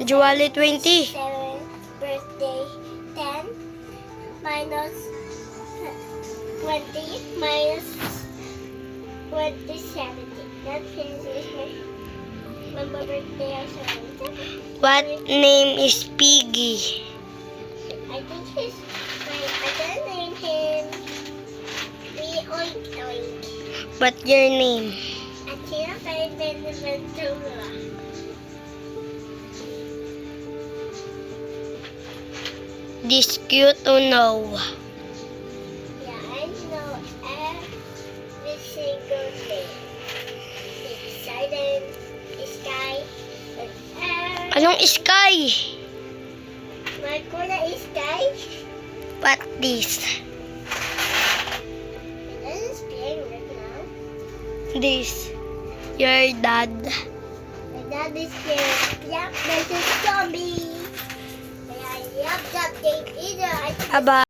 Juwali 20. 7th birthday, 10 minus 20 minus 20, 70. That finishes my birthday or something. What name is Piggy? I think I can name him Oink Oink. What's your name? Athena kay Benaventura. This cute to know. Yeah, I know every single thing. Excited, sky, and air. Anong sky? My color is sky. What this? This is playing right now. This. Your dad. My dad is here. Yup, this is zombie. Yeah, yup, that thing either. Aba.